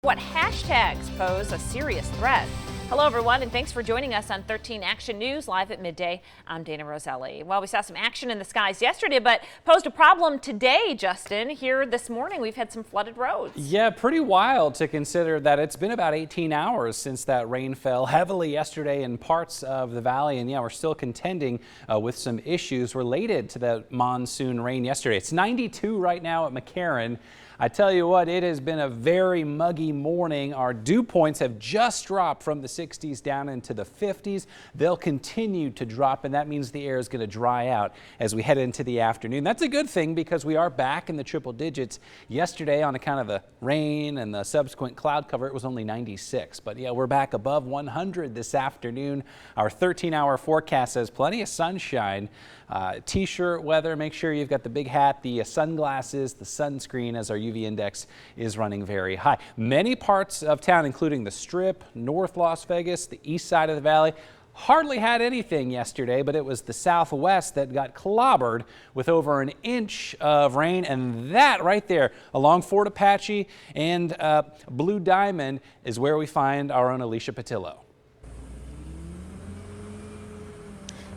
What hashtags pose a serious threat? Hello, everyone, and thanks for joining us on 13 Action News live at midday. I'm Dayna Roselli. Well, we saw some action in the skies yesterday, but posed a problem today, Justin. Here this morning, we've had some flooded roads. Yeah, pretty wild to consider that it's been about 18 hours since that rain fell heavily yesterday in parts of the valley. And yeah, we're still contending with some issues related to the monsoon rain yesterday. It's 92 right now at McCarran. I tell you what, it has been a very muggy morning. Our dew points have just dropped from the 60s down into the 50s. They'll continue to drop, and that means the air is going to dry out as we head into the afternoon. That's a good thing because we are back in the triple digits. Yesterday, on account of the rain and the subsequent cloud cover, it was only 96. But yeah, we're back above 100 this afternoon. Our 13-hour forecast says plenty of sunshine. T-shirt weather, make sure you've got the big hat, the sunglasses, the sunscreen, as our UV index is running very high. Many parts of town, including the Strip, North Las Vegas, the east side of the valley, hardly had anything yesterday, but it was the southwest that got clobbered with over an inch of rain, and that right there along Fort Apache and Blue Diamond is where we find our own Alicia Patillo.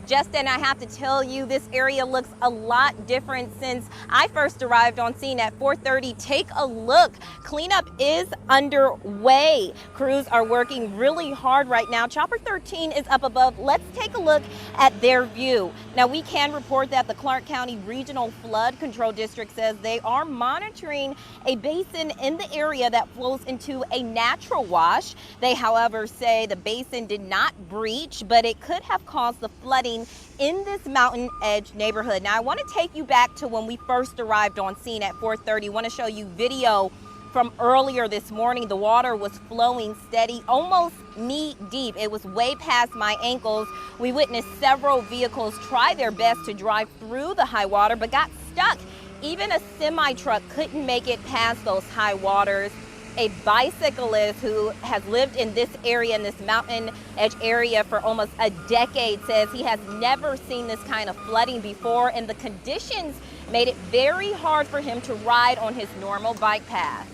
Justin, I have to tell you, this area looks a lot different since I first arrived on scene at 4:30. Take a look. Cleanup is underway. Crews are working really hard right now. Chopper 13 is up above. Let's take a look at their view. Now, we can report that the Clark County Regional Flood Control District says they are monitoring a basin in the area that flows into a natural wash. They, however, say the basin did not breach, but it could have caused the flooding in this mountain edge neighborhood. Now, I want to take you back to when we first arrived on scene at 4:30. I want to show you video from earlier this morning. The water was flowing steady, almost knee deep. It was way past my ankles. We witnessed several vehicles try their best to drive through the high water, but got stuck. Even a semi truck couldn't make it past those high waters. A bicyclist who has lived in this area, in this mountain edge area, for almost a decade says he has never seen this kind of flooding before, and the conditions made it very hard for him to ride on his normal bike path.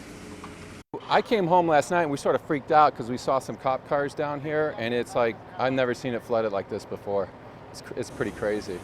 I came home last night and we sort of freaked out because we saw some cop cars down here, and it's like, I've never seen it flooded like this before. It's pretty crazy.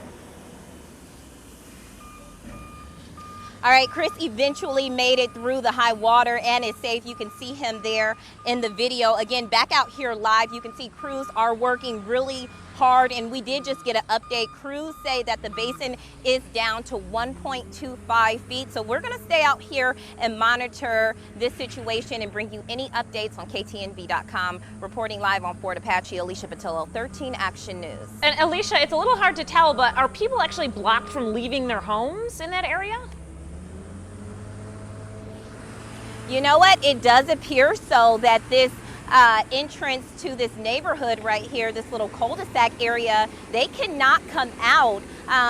All right, Chris eventually made it through the high water and is safe. You can see him there in the video. Again, back out here live, you can see crews are working really hard, and we did just get an update. Crews say that the basin is down to 1.25 feet. So we're gonna stay out here and monitor this situation and bring you any updates on KTNB.com. Reporting live on Fort Apache, Alicia Patillo, 13 Action News. And Alicia, it's a little hard to tell, but are people actually blocked from leaving their homes in that area? You know what? It does appear so, that this entrance to this neighborhood right here, this little cul-de-sac area, they cannot come out.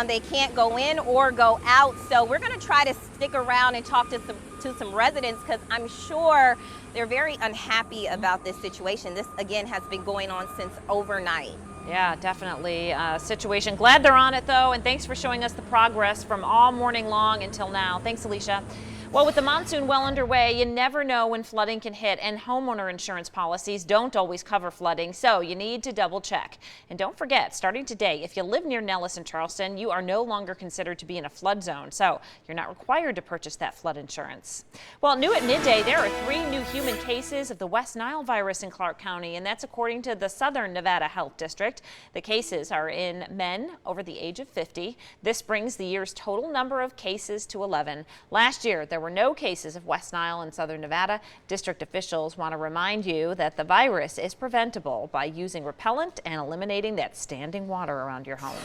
They can't go in or go out. So we're going to try to stick around and talk to some residents, because I'm sure they're very unhappy about this situation. This, again, has been going on since overnight. Yeah, definitely a situation. Glad they're on it, though, and thanks for showing us the progress from all morning long until now. Thanks, Alicia. Well, with the monsoon well underway, you never know when flooding can hit, and homeowner insurance policies don't always cover flooding, so you need to double check. And don't forget, starting today, if you live near Nellis and Charleston, you are no longer considered to be in a flood zone, so you're not required to purchase that flood insurance. Well, new at midday, there are 3 new human cases of the West Nile virus in Clark County, and that's according to the Southern Nevada Health District. The cases are in men over the age of 50. This brings the year's total number of cases to 11. Last year, there were no cases of West Nile in Southern Nevada. District officials want to remind you that the virus is preventable by using repellent and eliminating that standing water around your home.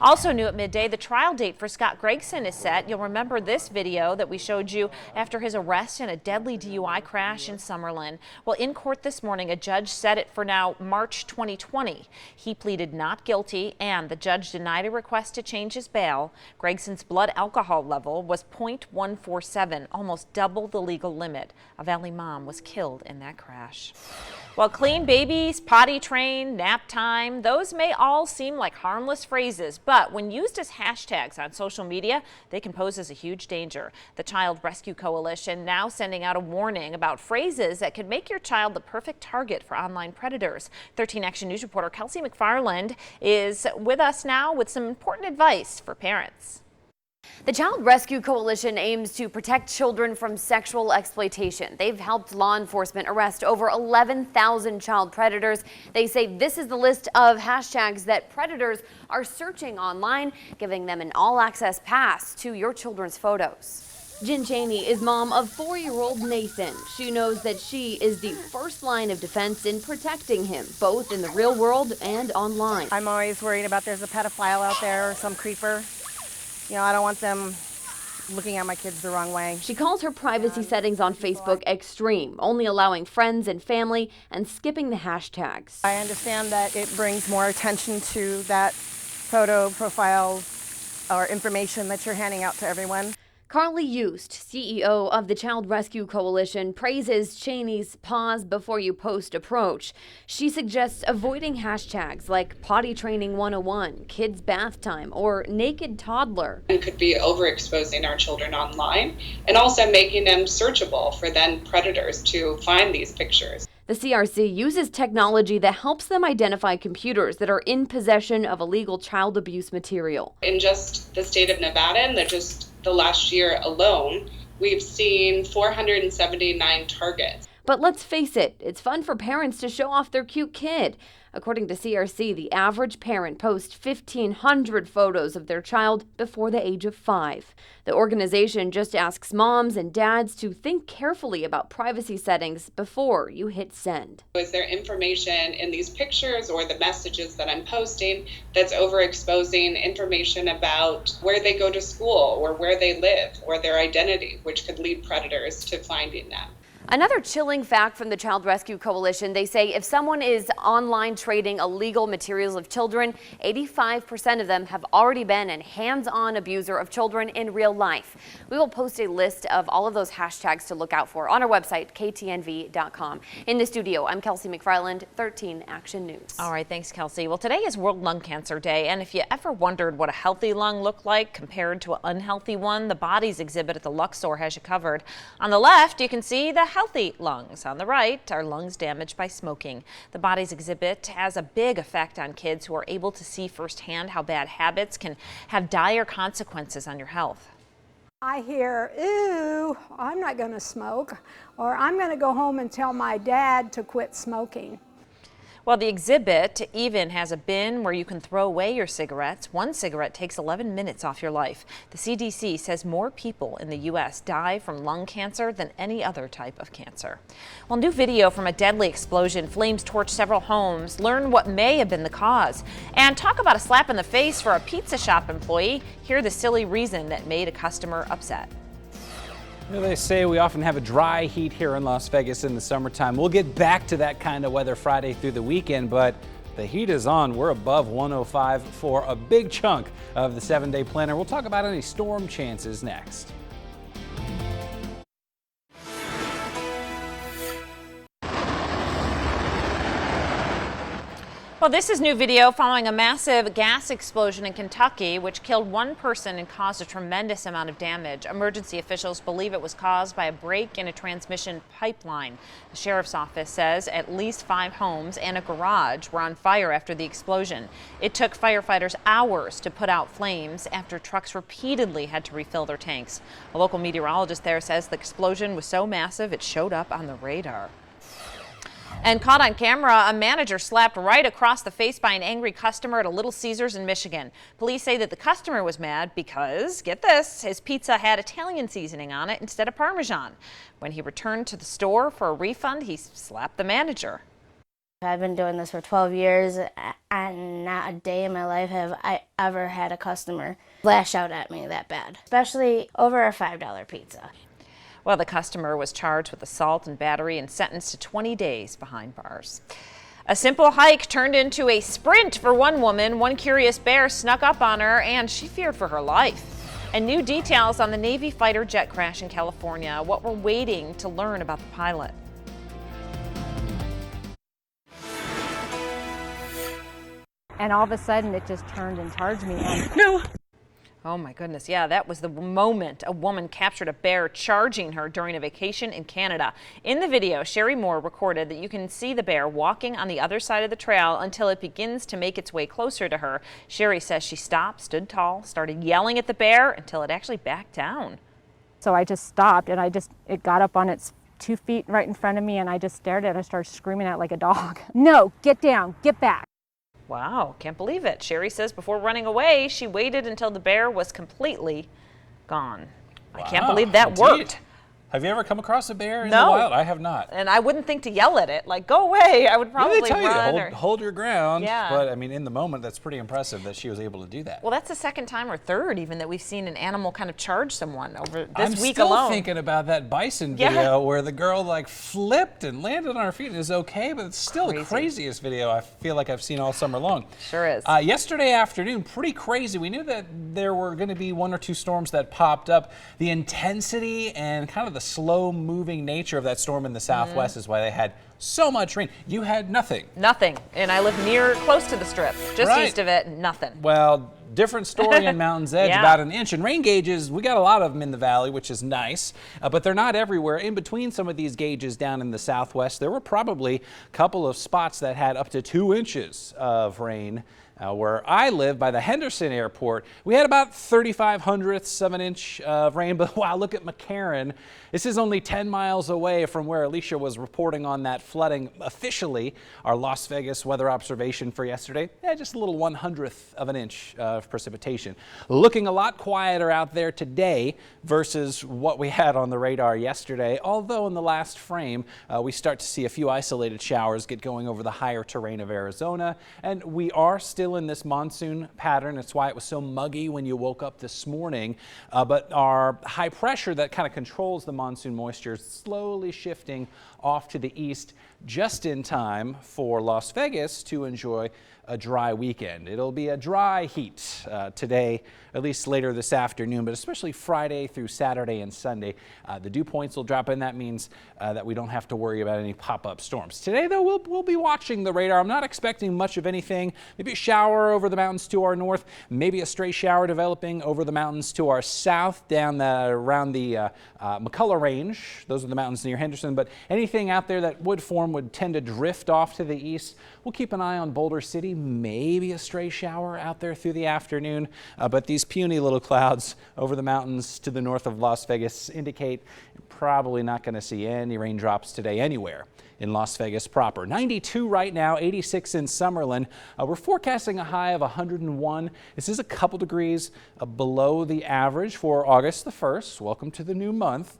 Also new at midday, the trial date for Scott Gregson is set. You'll remember this video that we showed you after his arrest in a deadly DUI crash in Summerlin. Well, in court this morning, a judge set it for now March 2020. He pleaded not guilty, and the judge denied a request to change his bail. Gregson's blood alcohol level was 0.147, almost double the legal limit. A Valley mom was killed in that crash. Well, clean babies, potty train, nap time, those may all seem like harmless phrases, but when used as hashtags on social media, they can pose as a huge danger. The Child Rescue Coalition now sending out a warning about phrases that could make your child the perfect target for online predators. 13 Action News reporter Kelsey McFarland is with us now with some important advice for parents. The Child Rescue Coalition aims to protect children from sexual exploitation. They've helped law enforcement arrest over 11,000 child predators. They say this is the list of hashtags that predators are searching online, giving them an all-access pass to your children's photos. Jen Cheney is mom of 4-year-old Nathan. She knows that she is the first line of defense in protecting him, both in the real world and online. I'm always worried about there's a pedophile out there or some creeper. You know, I don't want them looking at my kids the wrong way. She calls her privacy settings on Facebook extreme, only allowing friends and family and skipping the hashtags. I understand that it brings more attention to that photo profile or information that you're handing out to everyone. Carly Yost, CEO of the Child Rescue Coalition, praises Cheney's pause before you post approach. She suggests avoiding hashtags like potty training 101, kids bath time, or naked toddler. And could be overexposing our children online and also making them searchable for then predators to find these pictures. The CRC uses technology that helps them identify computers that are in possession of illegal child abuse material. In just the state of Nevada, and the last year alone, we've seen 479 targets. But let's face it, it's fun for parents to show off their cute kid. According to CRC, the average parent posts 1,500 photos of their child before the age of 5. The organization just asks moms and dads to think carefully about privacy settings before you hit send. Is there information in these pictures or the messages that I'm posting that's overexposing information about where they go to school or where they live or their identity, which could lead predators to finding them? Another chilling fact from the Child Rescue Coalition, they say if someone is online trading illegal materials of children, 85% of them have already been a hands-on abuser of children in real life. We will post a list of all of those hashtags to look out for on our website, ktnv.com. In the studio, I'm Kelsey McFarland, 13 Action News. All right, thanks, Kelsey. Well, today is World Lung Cancer Day, and if you ever wondered what a healthy lung looked like compared to an unhealthy one, the Bodies exhibit at the Luxor has you covered. On the left, you can see the healthy lungs. On the right are lungs damaged by smoking. The Bodies exhibit has a big effect on kids who are able to see firsthand how bad habits can have dire consequences on your health. I hear, "Ooh, I'm not going to smoke," or "I'm going to go home and tell my dad to quit smoking." Well, the exhibit even has a bin where you can throw away your cigarettes. One cigarette takes 11 minutes off your life. The CDC says more people in the U.S. die from lung cancer than any other type of cancer. Well, new video from a deadly explosion. Flames torched several homes. Learn what may have been the cause. And talk about a slap in the face for a pizza shop employee. Hear the silly reason that made a customer upset. You know, they say we often have a dry heat here in Las Vegas in the summertime. We'll get back to that kind of weather Friday through the weekend, but the heat is on. We're above 105 for a big chunk of the 7-day planner. We'll talk about any storm chances next. Well, this is new video following a massive gas explosion in Kentucky, which killed one person and caused a tremendous amount of damage. Emergency officials believe it was caused by a break in a transmission pipeline. The sheriff's office says at least 5 homes and a garage were on fire after the explosion. It took firefighters hours to put out flames after trucks repeatedly had to refill their tanks. A local meteorologist there says the explosion was so massive it showed up on the radar. And caught on camera, a manager slapped right across the face by an angry customer at a Little Caesars in Michigan. Police say that the customer was mad because, get this, his pizza had Italian seasoning on it instead of Parmesan. When he returned to the store for a refund, he slapped the manager. I've been doing this for 12 years, and not a day in my life have I ever had a customer lash out at me that bad, especially over a $5 pizza. Well, the customer was charged with assault and battery and sentenced to 20 days behind bars. A simple hike turned into a sprint for one woman. One curious bear snuck up on her and she feared for her life. And new details on the Navy fighter jet crash in California. What we're waiting to learn about the pilot. and all of a sudden it just turned and charged me. Oh my goodness, yeah, that was the moment a woman captured a bear charging her during a vacation in Canada. In the video, Sherry Moore recorded that you can see the bear walking on the other side of the trail until it begins to make its way closer to her. Sherry says she stopped, stood tall, started yelling at the bear until it actually backed down. So I just stopped, and it got up on its 2 feet right in front of me, and I just stared at it and I started screaming at it like a dog. No, get down, get back. Wow, can't believe it. Sherry says before running away, she waited until the bear was completely gone. Wow, I can't believe that indeed. worked. Have you ever come across a bear in No. the wild? I have not. And I wouldn't think to yell at it, like, go away. I would probably They tell you run. to hold your ground. Yeah. But I mean, in the moment, that's pretty impressive that she was able to do that. Well, that's the second time or third even that we've seen an animal kind of charge someone over this I'm week still alone. thinking about that bison Yeah. video where the girl like flipped and landed on her feet and is okay, but it's still the craziest video I feel like I've seen all summer long. Sure is. Yesterday afternoon, pretty crazy. We knew that there were going to be 1 or 2 storms that popped up. The intensity and kind of the slow moving nature of that storm in the southwest is why they had so much rain. You had nothing. Nothing. And I live close to the strip, just Right. east of it, nothing. Well, different story in Mountain's Edge, Yeah. about an inch. And rain gauges, we got a lot of them in the valley, which is nice, but they're not everywhere. In between some of these gauges down in the southwest, there were probably a couple of spots that had up to 2 inches of rain. Where I live by the Henderson Airport, we had about 3/500ths of an inch of rain. But wow, look at McCarran. This is only 10 miles away from where Alicia was reporting on that flooding officially. Our Las Vegas weather observation for yesterday, just a little 1/100th of an inch of precipitation. Looking a lot quieter out there today versus what we had on the radar yesterday. Although in the last frame, we start to see a few isolated showers get going over the higher terrain of Arizona. And we are still in this monsoon pattern. That's why it was so muggy when you woke up this morning. But our high pressure that kind of controls the monsoon moisture is slowly shifting off to the east just in time for Las Vegas to enjoy a dry weekend. It'll be a dry heat today, at least later this afternoon, but especially Friday through Saturday and Sunday. The dew points will drop in. That means that we don't have to worry about any pop-up storms. Today, though, we'll be watching the radar. I'm not expecting much of anything. Maybe a shower over the mountains to our north, maybe a stray shower developing over the mountains to our south, down around the McCullough Range. Those are the mountains near Henderson, but anything out there that would form would tend to drift off to the east. We'll keep an eye on Boulder City, maybe a stray shower out there through the afternoon, but these puny little clouds over the mountains to the north of Las Vegas indicate you're probably not going to see any raindrops today anywhere in Las Vegas proper. 92 right now, 86 in Summerlin. We're forecasting a high of 101. This is a couple degrees below the average for August the 1st. Welcome to the new month.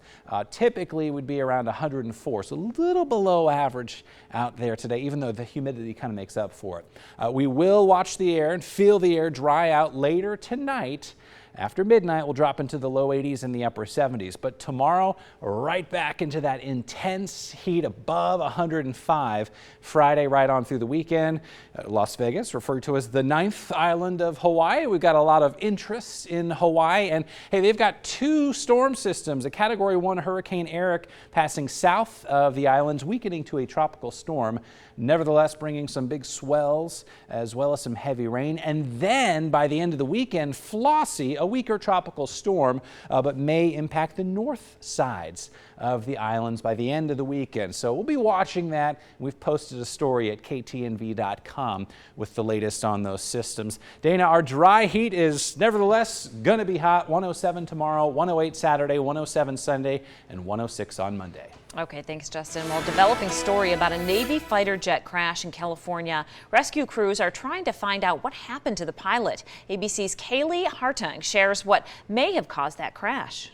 Typically would be around 104, so a little below average out there today, even though the humidity kind of makes up for it. We will watch the air and feel the air dry out later tonight. After midnight, we'll drop into the low 80s and the upper 70s. But tomorrow, right back into that intense heat above 105. Friday, right on through the weekend. Las Vegas, referred to as the 9th island of Hawaii. We've got a lot of interest in Hawaii. And hey, they've got 2 storm systems. A Category 1 Hurricane Eric passing south of the islands, weakening to a tropical storm. Nevertheless, bringing some big swells as well as some heavy rain. And then by the end of the weekend, Flossie, a weaker tropical storm, but may impact the north sides of the islands by the end of the weekend. So we'll be watching that. We've posted a story at ktnv.com with the latest on those systems. Dayna, our dry heat is nevertheless going to be hot. 107 tomorrow, 108 Saturday, 107 Sunday, and 106 on Monday. Okay, thanks, Justin. Well, developing story about a Navy fighter jet crash in California. Rescue crews are trying to find out what happened to the pilot. ABC's Kaylee Hartung shares what may have caused that crash.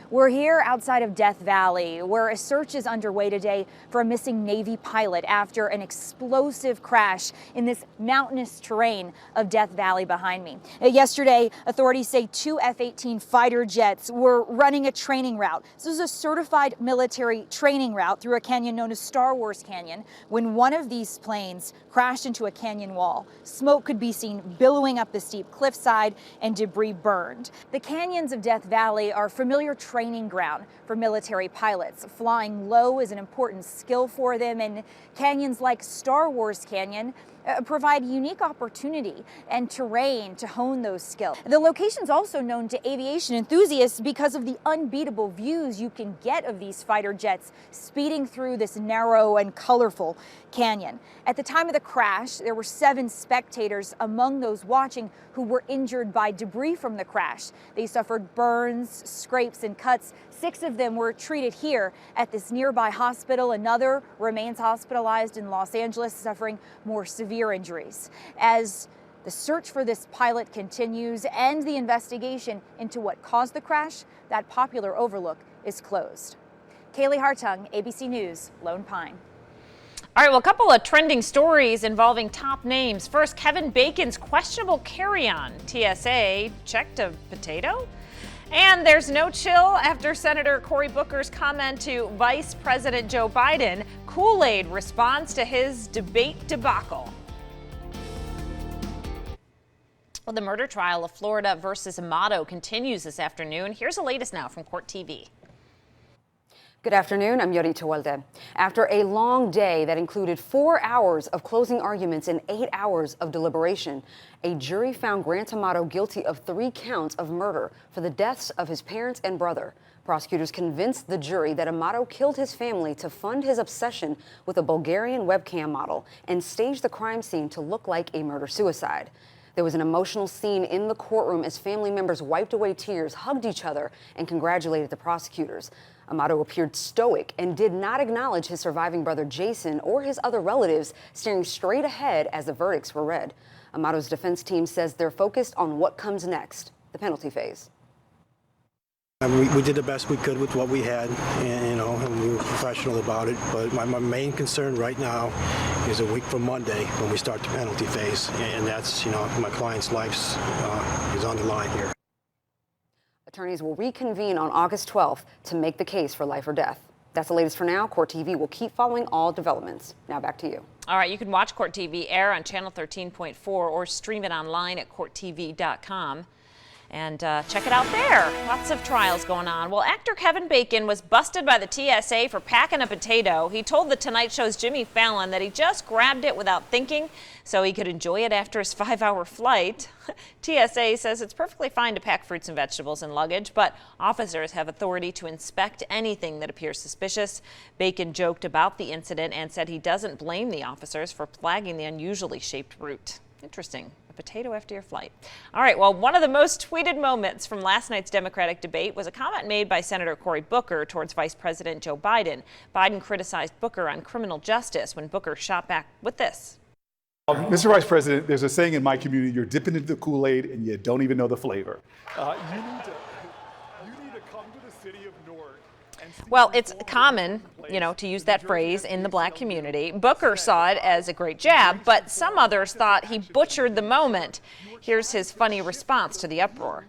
We're here outside of Death Valley, where a search is underway today for a missing Navy pilot after an explosive crash in this mountainous terrain of Death Valley behind me. Yesterday, authorities say 2 F-18 fighter jets were running a training route. This is a certified military training route through a canyon known as Star Wars Canyon when one of these planes crashed into a canyon wall. Smoke could be seen billowing up the steep cliffside and debris burned. The canyons of Death Valley are familiar training ground for military pilots. Flying low is an important skill for them, and canyons like Star Wars Canyon provide unique opportunity and terrain to hone those skills. The location's also known to aviation enthusiasts because of the unbeatable views you can get of these fighter jets speeding through this narrow and colorful canyon. At the time of the crash, there were 7 spectators among those watching who were injured by debris from the crash. They suffered burns, scrapes, and cuts. 6 of them were treated here at this nearby hospital. Another remains hospitalized in Los Angeles, suffering more severe injuries. As the search for this pilot continues and the investigation into what caused the crash, that popular overlook is closed. Kaylee Hartung, ABC News, Lone Pine. All right, well, a couple of trending stories involving top names. First, Kevin Bacon's questionable carry-on. TSA checked a potato? And there's no chill after Senator Cory Booker's comment to Vice President Joe Biden. Kool-Aid responds to his debate debacle. Well, the murder trial of Florida versus Amato continues this afternoon. Here's the latest now from Court TV. Good afternoon, I'm Yorita Walde. After a long day that included 4 hours of closing arguments and 8 hours of deliberation, a jury found Grant Amato guilty of 3 counts of murder for the deaths of his parents and brother. Prosecutors convinced the jury that Amato killed his family to fund his obsession with a Bulgarian webcam model and staged the crime scene to look like a murder-suicide. There was an emotional scene in the courtroom as family members wiped away tears, hugged each other, and congratulated the prosecutors. Amato appeared stoic and did not acknowledge his surviving brother Jason or his other relatives, staring straight ahead as the verdicts were read. Amato's defense team says they're focused on what comes next, the penalty phase. We did the best we could with what we had, and we were professional about it. But my main concern right now is a week from Monday when we start the penalty phase, and that's, my client's life is on the line here. Attorneys will reconvene on August 12th to make the case for life or death. That's the latest for now. Court TV will keep following all developments. Now back to you. All right, you can watch Court TV air on channel 13.4 or stream it online at courttv.com. And check it out there. Lots of trials going on. Well, actor Kevin Bacon was busted by the TSA for packing a potato. He told The Tonight Show's Jimmy Fallon that he just grabbed it without thinking so he could enjoy it after his 5-hour flight. TSA says it's perfectly fine to pack fruits and vegetables in luggage, but officers have authority to inspect anything that appears suspicious. Bacon joked about the incident and said he doesn't blame the officers for flagging the unusually shaped route. Interesting. Potato after your flight. All right, well, one of the most tweeted moments from last night's Democratic debate was a comment made by Senator Cory Booker towards Vice President Joe Biden. Biden criticized Booker on criminal justice when Booker shot back with this. Mr. Vice President, there's a saying in my community, you're dipping into the Kool-Aid and you don't even know the flavor. You need to come to the city of Newark. Well, it's common, to use that phrase in the black community. Booker saw it as a great jab, but some others thought he butchered the moment. Here's his funny response to the uproar.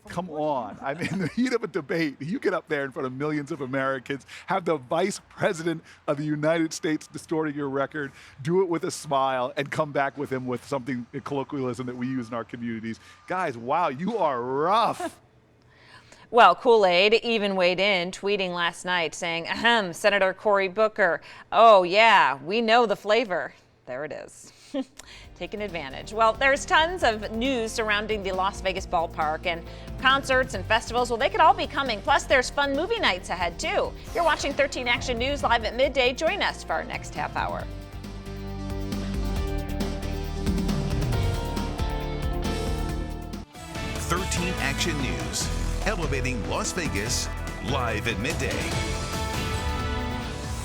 Come on. I mean, in the heat of a debate, you get up there in front of millions of Americans, have the Vice President of the United States distorting your record, do it with a smile, and come back with him with something, a colloquialism that we use in our communities. Guys, wow, you are rough. Well, Kool-Aid even weighed in, tweeting last night saying, ahem, Senator Cory Booker. Oh, yeah, we know the flavor. There it is. Taking advantage. Well, there's tons of news surrounding the Las Vegas ballpark and concerts and festivals. Well, they could all be coming. Plus, there's fun movie nights ahead, too. You're watching 13 Action News live at midday. Join us for our next half hour. Action News, elevating Las Vegas, live at midday.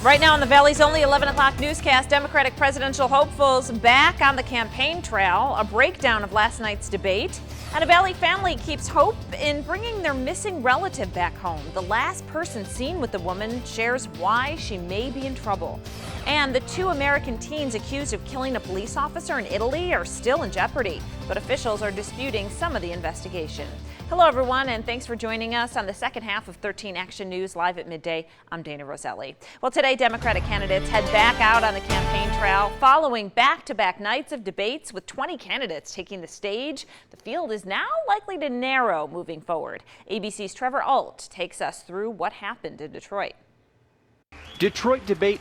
Right now on the Valley's only 11 o'clock newscast, Democratic presidential hopefuls back on the campaign trail, a breakdown of last night's debate, and a Valley family keeps hope in bringing their missing relative back home. The last person seen with the woman shares why she may be in trouble. And the 2 American teens accused of killing a police officer in Italy are still in jeopardy, but officials are disputing some of the investigation. Hello, everyone, and thanks for joining us on the second half of 13 Action News live at midday. I'm Dayna Roselli. Well, today, Democratic candidates head back out on the campaign trail following back-to-back nights of debates with 20 candidates taking the stage. The field is is now likely to narrow moving forward. ABC's Trevor Alt takes us through what happened in Detroit. Detroit debate